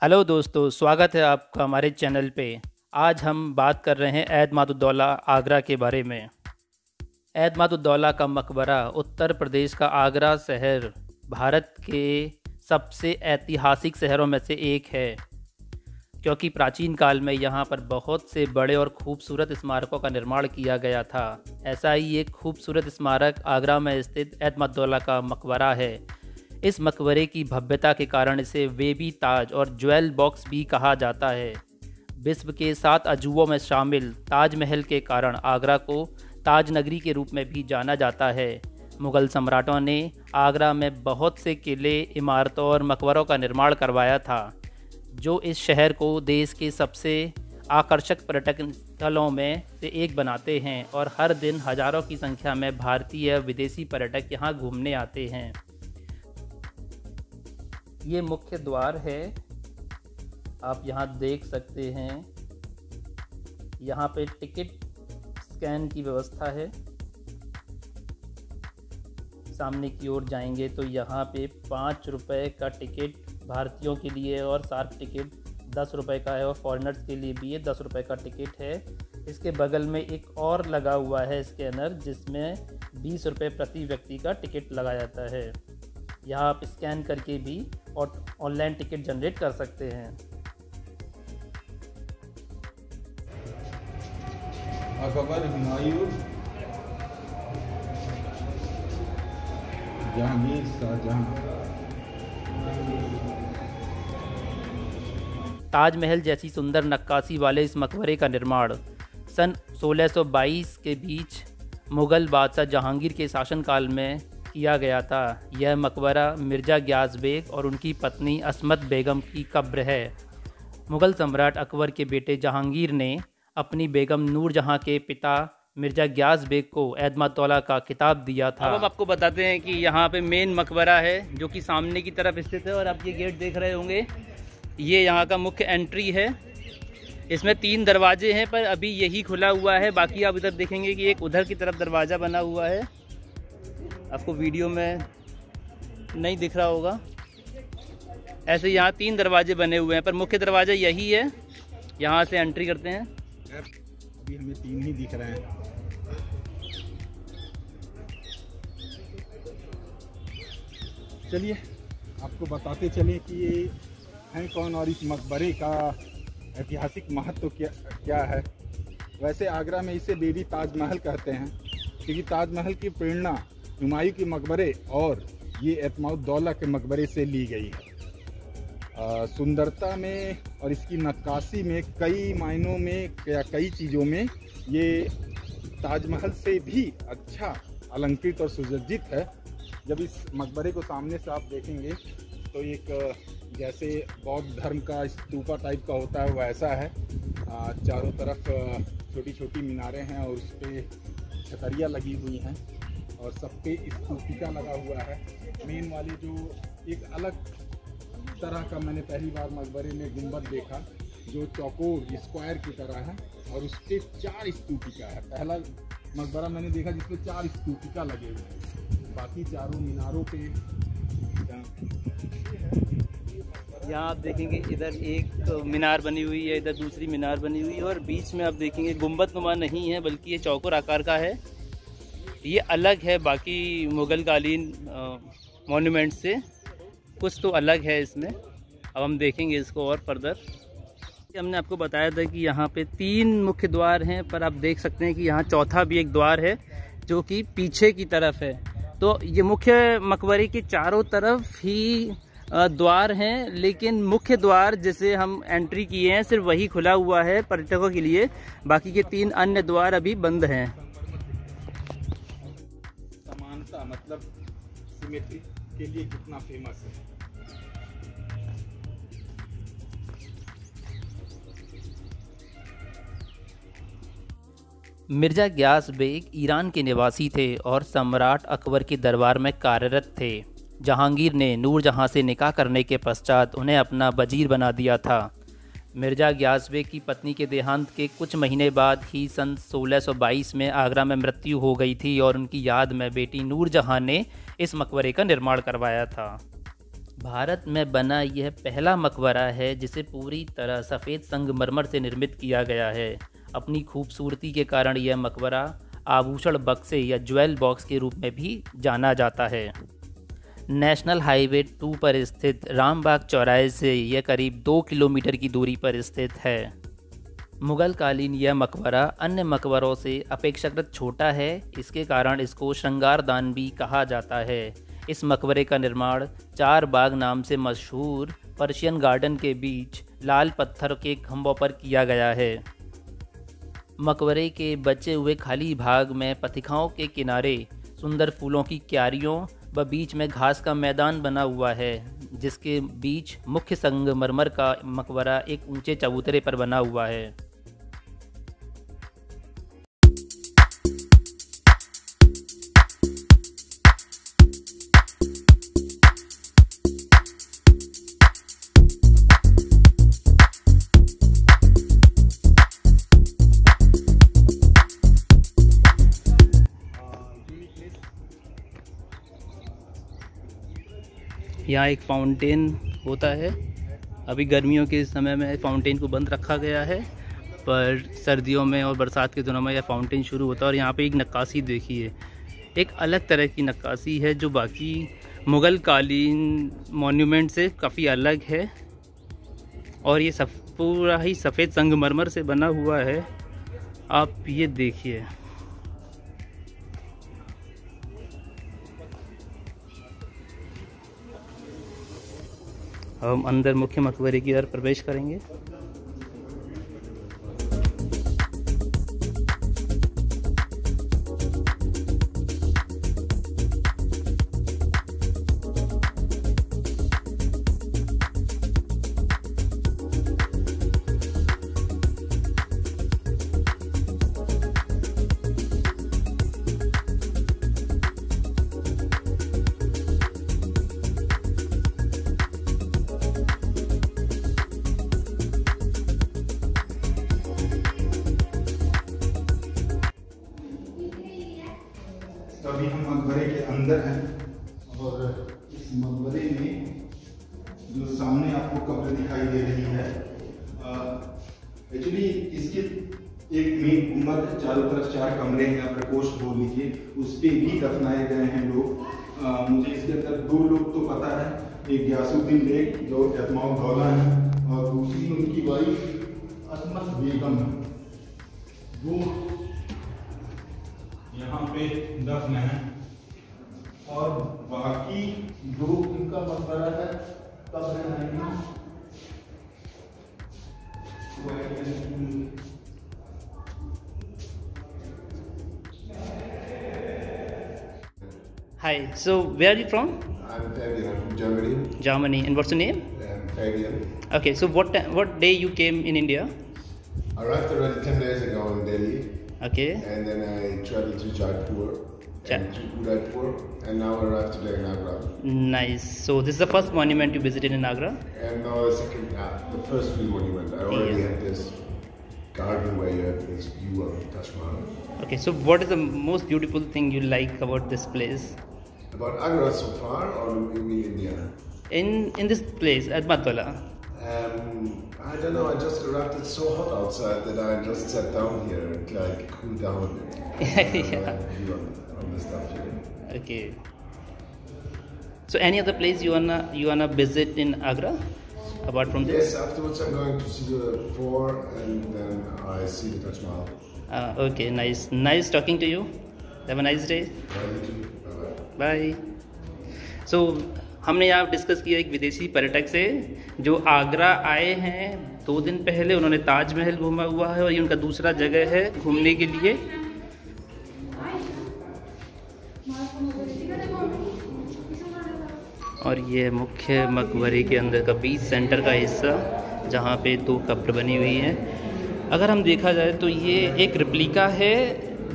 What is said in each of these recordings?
Hello दोस्तों, स्वागत है आपका हमारे चैनल पे। आज हम बात कर रहे हैं एतमादुद्दौला आगरा के बारे में। एतमादुद्दौला का मकबरा उत्तर प्रदेश का आगरा शहर भारत के सबसे ऐतिहासिक शहरों में से एक है, क्योंकि प्राचीन काल में यहाँ पर बहुत से बड़े और खूबसूरत स्मारकों का निर्माण किया गया था। ऐसा ही एक खूबसूरत स्मारक आगरा में स्थित एतमादुद्दौला का मकबरा है। इस मकबरे की भव्यता के कारण इसे बेबी ताज और ज्वेल बॉक्स भी कहा जाता है। विश्व के 7 अजूबों में शामिल ताजमहल के कारण आगरा को ताज नगरी के रूप में भी जाना जाता है। मुग़ल सम्राटों ने आगरा में बहुत से किले, इमारतों और मकबरों का निर्माण करवाया था, जो इस शहर को देश के सबसे आकर्षक पर्यटन स्थलों में से एक बनाते हैं और हर दिन हज़ारों की संख्या में भारतीय विदेशी पर्यटक यहाँ घूमने आते हैं। ये मुख्य द्वार है, आप यहाँ देख सकते हैं। यहाँ पे टिकट स्कैन की व्यवस्था है। सामने की ओर जाएंगे तो यहाँ पे 5 रुपये का टिकट भारतीयों के लिए और सार्क टिकट 10 रुपये का है, और फॉरेनर्स के लिए भी ये 10 रुपये का टिकट है। इसके बगल में एक और लगा हुआ है स्कैनर, जिसमें 20 रुपये प्रति व्यक्ति का टिकट लगा जाता है। यहाँ आप स्कैन करके भी और ऑनलाइन टिकट जनरेट कर सकते हैं। अकबर, हुमायूं, जहांगीर, शाहजहां। ताजमहल जैसी सुंदर नक्काशी वाले इस मकबरे का निर्माण सन 1622 के बीच मुग़ल बादशाह जहांगीर के शासनकाल में किया गया था। यह मकबरा मिर्ज़ा गियास बेग और उनकी पत्नी अस्मत बेगम की कब्र है। मुग़ल सम्राट अकबर के बेटे जहांगीर ने अपनी बेगम नूरजहां के पिता मिर्ज़ा गियास बेग को एतमादुद्दौला का खिताब दिया था। अब हम आपको बताते हैं कि यहाँ पे मेन मकबरा है, जो कि सामने की तरफ स्थित है, और आप ये गेट देख रहे होंगे, ये यहाँ का मुख्य एंट्री है। इसमें 3 दरवाजे हैं, पर अभी यही खुला हुआ है। बाकी आप इधर देखेंगे कि एक उधर की तरफ दरवाज़ा बना हुआ है, आपको वीडियो में नहीं दिख रहा होगा। ऐसे यहाँ 3 दरवाजे बने हुए हैं, पर मुख्य दरवाज़ा यही है। यहाँ से एंट्री करते हैं। अभी हमें 3 ही दिख रहे हैं। चलिए आपको बताते चलें कि ये हैं कौन और इस मकबरे का ऐतिहासिक महत्व क्या है। वैसे आगरा में इसे बेबी ताजमहल कहते हैं, क्योंकि ताजमहल की प्रेरणा हुमायूं के मकबरे और ये एतमादुद्दौला के मकबरे से ली गई है। सुंदरता में और इसकी नक्काशी में कई मायनों में या कई चीज़ों में ये ताजमहल से भी अच्छा अलंकृत और सुसज्जित है। जब इस मकबरे को सामने से आप देखेंगे तो एक जैसे बौद्ध धर्म का स्तूपा टाइप का होता है, वैसा है। चारों तरफ छोटी छोटी मीनारें हैं और उस पर छतरियाँ लगी हुई हैं, और सब पे स्तूपिका लगा हुआ है। मेन वाली जो एक अलग तरह का मैंने पहली बार मकबरे में गुंबद देखा, जो चौकोर स्क्वायर की तरह है, और उस पर 4 स्तूपिका है। पहला मकबरा मैंने देखा जिसमें 4 स्तूपिका लगे हुए हैं, बाकी चारों मीनारों पे। यहाँ आप देखेंगे इधर एक मीनार बनी हुई है, इधर दूसरी मीनार बनी हुई है, और बीच में आप देखेंगे गुंबद नुमा नहीं है, बल्कि ये चौकोर आकार का है। ये अलग है बाकी मुग़ल कालीन मॉन्यूमेंट से, कुछ तो अलग है इसमें। अब हम देखेंगे इसको और फर्दर। हमने आपको बताया था कि यहाँ पे 3 मुख्य द्वार हैं, पर आप देख सकते हैं कि यहाँ चौथा भी एक द्वार है, जो कि पीछे की तरफ है। तो ये मुख्य मकबरे के चारों तरफ ही द्वार हैं, लेकिन मुख्य द्वार जिसे हम एंट्री किए हैं सिर्फ वही खुला हुआ है पर्यटकों के लिए। बाकी के 3 अन्य द्वार अभी बंद हैं। समानता मतलब सिमेट्री के लिए कितना फेमस है। मिर्ज़ा गियास बेग ईरान के निवासी थे और सम्राट अकबर के दरबार में कार्यरत थे। जहांगीर ने नूरजहां से निकाह करने के पश्चात उन्हें अपना वजीर बना दिया था। मिर्ज़ा गियास बेग की पत्नी के देहांत के कुछ महीने बाद ही सन 1622 में आगरा में मृत्यु हो गई थी, और उनकी याद में बेटी नूरजहां ने इस मकबरे का निर्माण करवाया था। भारत में बना यह पहला मकबरा है जिसे पूरी तरह सफ़ेद संगमरमर से निर्मित किया गया है। अपनी खूबसूरती के कारण यह मकबरा आभूषण बक्से या ज्वेल बॉक्स के रूप में भी जाना जाता है। नेशनल हाईवे 2 पर स्थित रामबाग चौराहे से यह करीब 2 किलोमीटर की दूरी पर स्थित है। मुग़ल कालीन यह मकबरा अन्य मकबरों से अपेक्षाकृत छोटा है, इसके कारण इसको श्रृंगारदान भी कहा जाता है। इस मकबरे का निर्माण चार बाग नाम से मशहूर पर्शियन गार्डन के बीच लाल पत्थर के खंभों पर किया गया है। मकबरे के बचे हुए खाली भाग में पथिकाओं के किनारे सुंदर फूलों की क्यारियों व बीच में घास का मैदान बना हुआ है, जिसके बीच मुख्य संगमरमर का मकबरा एक ऊंचे चबूतरे पर बना हुआ है। यहाँ एक फाउंटेन होता है। अभी गर्मियों के समय में फाउंटेन को बंद रखा गया है, पर सर्दियों में और बरसात के दिनों में यह फाउंटेन शुरू होता है। और यहाँ पे एक नक्काशी देखिए, एक अलग तरह की नक्काशी है जो बाकी मुग़ल कालीन मॉन्यूमेंट से काफ़ी अलग है। और ये सब पूरा ही सफ़ेद संगमरमर से बना हुआ है। आप ये देखिए, हम अंदर मुख्य मकबरे की ओर प्रवेश करेंगे। तो अभी हम मकबरे के अंदर हैं और इस मकबरे में जो सामने आपको कब्र दिखाई दे रही है, एक्चुअली इसके एक मेन गुंबद है, चारों तरफ 4 कमरे हैं या प्रकोष्ठ बोल लीजिए, उस पर भी दफनाए गए हैं लोग। मुझे इसके अंदर 2 लोग तो पता है, एक गयासुद्दीन बेग जो एतमाउद्दौला है और दूसरी उनकी वाइफ असमत बेगम है, वो यहाँ पे दफन है। और बाकी 2 उनका मकबरा है, कब्र है। Hi, so where are you from? I'm Fabian. I'm from Germany. Germany. And what's your name? I'm Fabian. Okay, so what day you came in India? I arrived already 10 days ago in Delhi, Okay. and then I traveled to Jaipur and to Udaipur, and now I arrived today in Agra. Nice. So this is the first monument you visited in Agra? And now the first real monument. I already Yeah. had this garden where you have this view of Taj Mahal. Okay, so what is the most beautiful thing you like about this place? About Agra so far, or you mean India? In this place, at Matwala. I don't know. I just arrived. It's so hot outside that I just sat down here and like cool down. Yeah. View on the stuff here. Okay. So any other place you wanna visit in Agra, apart from this? Yes, afterwards I'm going to see the fort and then I see the Taj Mahal. Okay, nice. Nice talking to you. Have a nice day. Bye-bye. Bye. So हमने यहाँ discuss किया एक विदेशी पर्यटक से जो आगरा आए हैं 2 दिन पहले। उन्होंने ताजमहल घूमा हुआ है और ये उनका दूसरा जगह है घूमने के लिए। और ये मुख्य मकबरे के अंदर का बीच सेंटर का हिस्सा जहाँ पे 2 कब्र बनी हुई हैं। अगर हम देखा जाए तो ये एक रिप्लिका है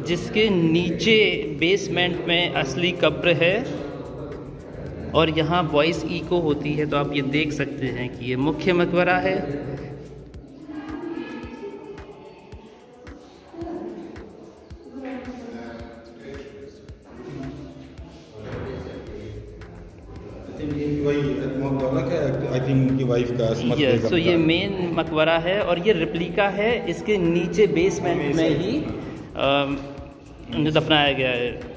जिसके नीचे बेसमेंट में असली कब्र है और यहाँ वॉइस इको होती है, तो आप ये देख सकते हैं कि ये मुख्य मकबरा है। वही वाइफ का असमत बेगम तो ये का। मेन मकबरा है और ये रिप्लिका है, इसके नीचे बेसमेंट में ही दफनाया गया है।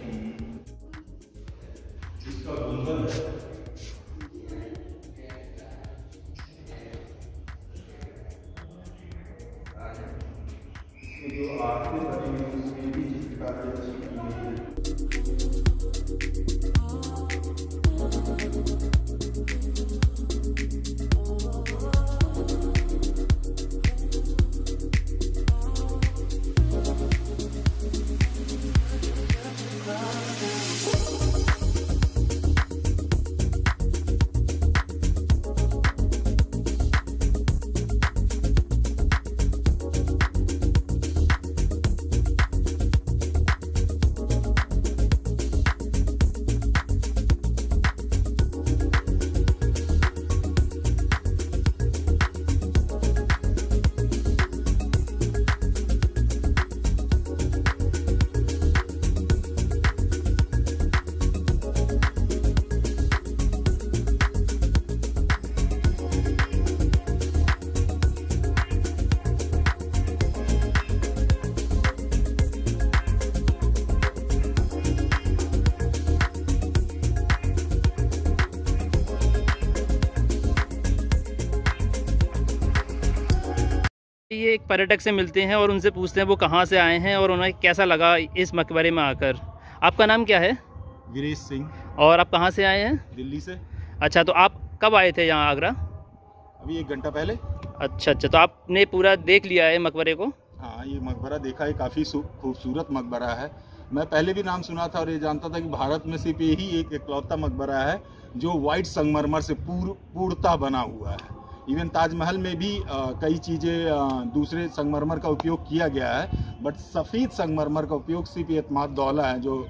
ये एक पर्यटक से मिलते हैं और उनसे पूछते हैं वो कहाँ से आए हैं और उन्हें कैसा लगा इस मकबरे में आकर। आपका नाम क्या है? गिरीश सिंह। और आप कहाँ से आए हैं? दिल्ली से। अच्छा, तो आप कब आए थे यहाँ आगरा? अभी 1 घंटा पहले। अच्छा, तो आपने पूरा देख लिया है मकबरे को? हाँ, ये मकबरा देखा है, काफ़ी खूबसूरत मकबरा है। मैं पहले भी नाम सुना था और ये जानता था कि भारत में सिर्फ यही एक इकलौता मकबरा है जो वाइट संगमरमर से पूर्णतः बना हुआ है। इवन ताजमहल में भी कई चीज़ें दूसरे संगमरमर का उपयोग किया गया है, बट सफ़ेद संगमरमर का उपयोग सिर्फ एतमाद-उद-दौला है जो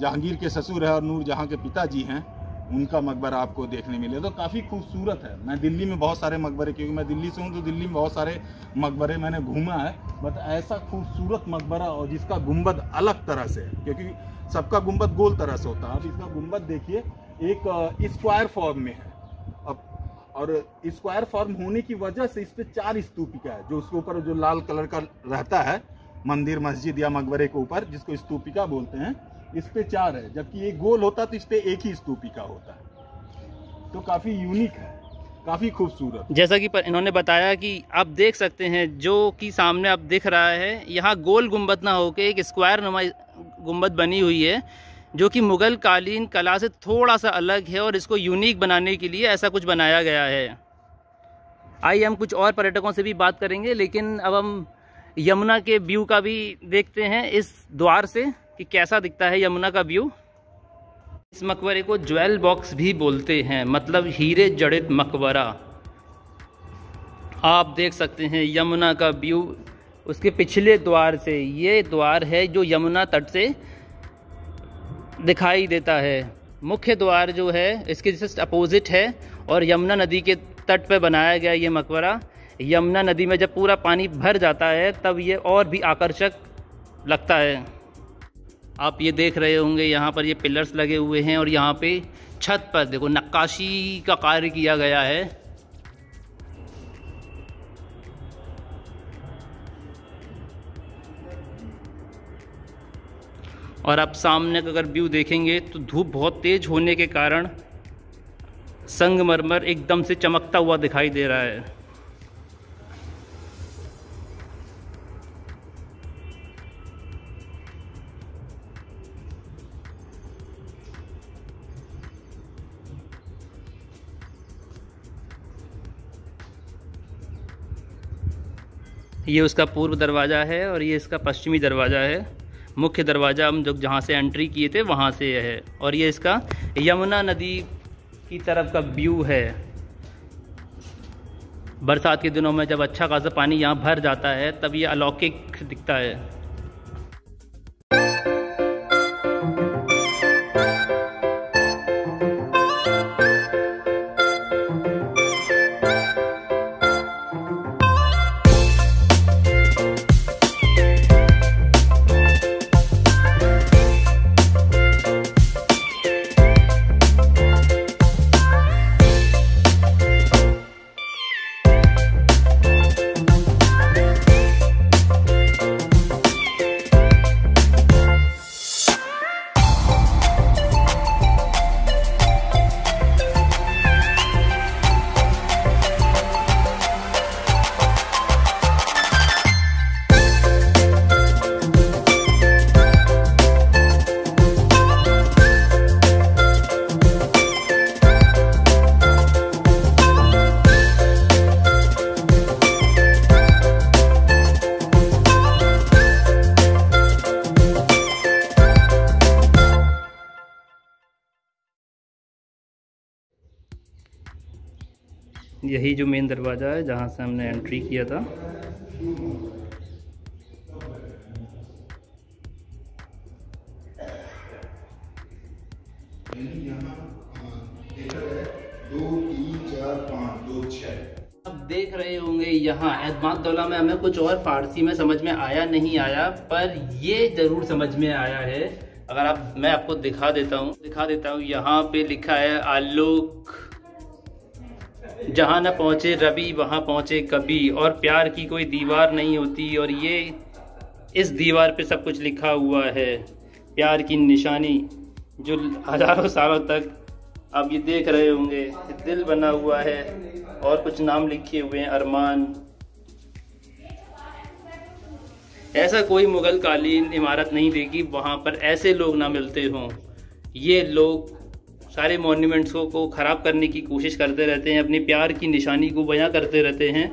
जहांगीर के ससुर है और नूरजहां के पिताजी हैं, उनका मकबरा आपको देखने मिले। तो काफ़ी खूबसूरत है। मैं दिल्ली में बहुत सारे मकबरे, क्योंकि मैं दिल्ली से हूँ तो दिल्ली में बहुत सारे मकबरे मैंने घूमा है, बट ऐसा खूबसूरत मकबरा और जिसका गुंबद अलग तरह से, क्योंकि सबका गुंबद गोल तरह से होता है, अब इसका गुंबद देखिए एक स्क्वायर फॉर्म में है। अब और स्क्वायर फॉर्म होने की वजह से इस पे 4 स्तूपिका है, जो उसके ऊपर जो लाल कलर का रहता है मंदिर मस्जिद या मकबरे के ऊपर, जिसको स्तूपिका बोलते हैं, इस पे 4 है, जबकि ये गोल होता तो इस पे एक ही स्तूपिका होता है। तो काफ़ी यूनिक है, काफ़ी खूबसूरत। जैसा कि इन्होंने बताया कि आप देख सकते हैं जो कि सामने आप दिख रहा है, यहाँ गोल गुंबद ना होके एक स्क्वायर नुमा गुंबद बनी हुई है, जो कि मुग़ल कालीन कला से थोड़ा सा अलग है और इसको यूनिक बनाने के लिए ऐसा कुछ बनाया गया है। आइए हम कुछ और पर्यटकों से भी बात करेंगे, लेकिन अब हम यमुना के व्यू का भी देखते हैं इस द्वार से कि कैसा दिखता है यमुना का व्यू। इस मकबरे को ज्वेल बॉक्स भी बोलते हैं, मतलब हीरे जड़ित मकबरा। आप देख सकते हैं यमुना का व्यू उसके पिछले द्वार से। ये द्वार है जो यमुना तट से दिखाई देता है। मुख्य द्वार जो है इसके जस्ट अपोजिट है और यमुना नदी के तट पर बनाया गया ये मकबरा। यमुना नदी में जब पूरा पानी भर जाता है तब ये और भी आकर्षक लगता है। आप ये देख रहे होंगे यहाँ पर ये पिलर्स लगे हुए हैं और यहाँ पे छत पर देखो नक्काशी का कार्य किया गया है। और आप सामने का अगर व्यू देखेंगे तो धूप बहुत तेज होने के कारण संगमरमर एकदम से चमकता हुआ दिखाई दे रहा है। ये उसका पूर्व दरवाज़ा है और ये इसका पश्चिमी दरवाज़ा है। मुख्य दरवाज़ा हम जो जहाँ से एंट्री किए थे वहाँ से यह है और ये इसका यमुना नदी की तरफ का व्यू है। बरसात के दिनों में जब अच्छा खासा पानी यहाँ भर जाता है तब ये अलौकिक दिखता है। यही जो मेन दरवाज़ा है जहाँ से हमने एंट्री किया था। अब देख रहे होंगे यहाँ एतमाद-उद-दौला में हमें कुछ और फारसी में समझ में आया नहीं आया, पर ये ज़रूर समझ में आया है। अगर मैं आपको दिखा देता हूँ यहाँ पे लिखा है आलोक, जहाँ न पहुँचे रवि वहाँ पहुँचे कभी, और प्यार की कोई दीवार नहीं होती। और ये इस दीवार पे सब कुछ लिखा हुआ है, प्यार की निशानी जो हज़ारों सालों तक आप ये देख रहे होंगे, दिल बना हुआ है और कुछ नाम लिखे हुए हैं, अरमान। ऐसा कोई मुगल कालीन इमारत नहीं देखी वहाँ पर ऐसे लोग ना मिलते हों। ये लोग सारे मॉन्यूमेंट्स को ख़राब करने की कोशिश करते रहते हैं, अपने प्यार की निशानी को बयां करते रहते हैं।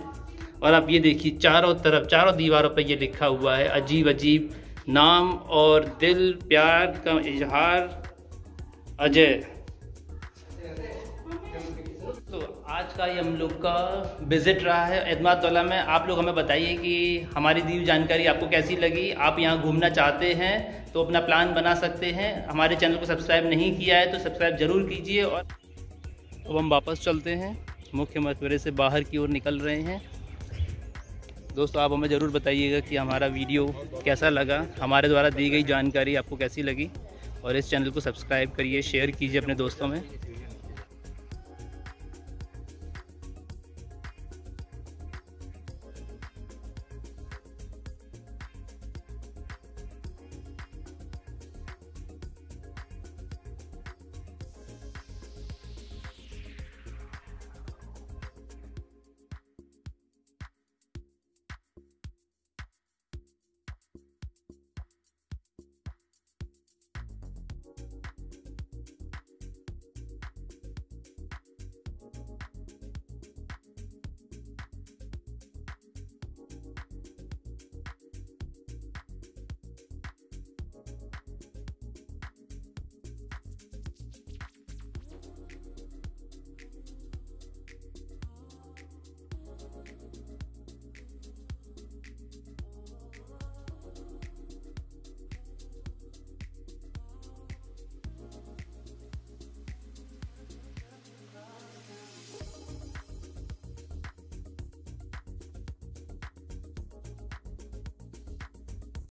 और आप ये देखिए चारों तरफ, चारों दीवारों पर ये लिखा हुआ है अजीब अजीब नाम, और दिल, प्यार का इजहार, अजय। तो आज का ये हम लोग का विज़िट रहा है एतमाद-उद-दौला में। आप लोग हमें बताइए कि हमारी दी हुई जानकारी आपको कैसी लगी। आप यहाँ घूमना चाहते हैं तो अपना प्लान बना सकते हैं। हमारे चैनल को सब्सक्राइब नहीं किया है तो सब्सक्राइब ज़रूर कीजिए। और अब हम वापस चलते हैं, मुख्य मकबरे से बाहर की ओर निकल रहे हैं। दोस्तों आप हमें ज़रूर बताइएगा कि हमारा वीडियो कैसा लगा, हमारे द्वारा दी गई जानकारी आपको कैसी लगी। और इस चैनल को सब्सक्राइब करिए, शेयर कीजिए अपने दोस्तों में।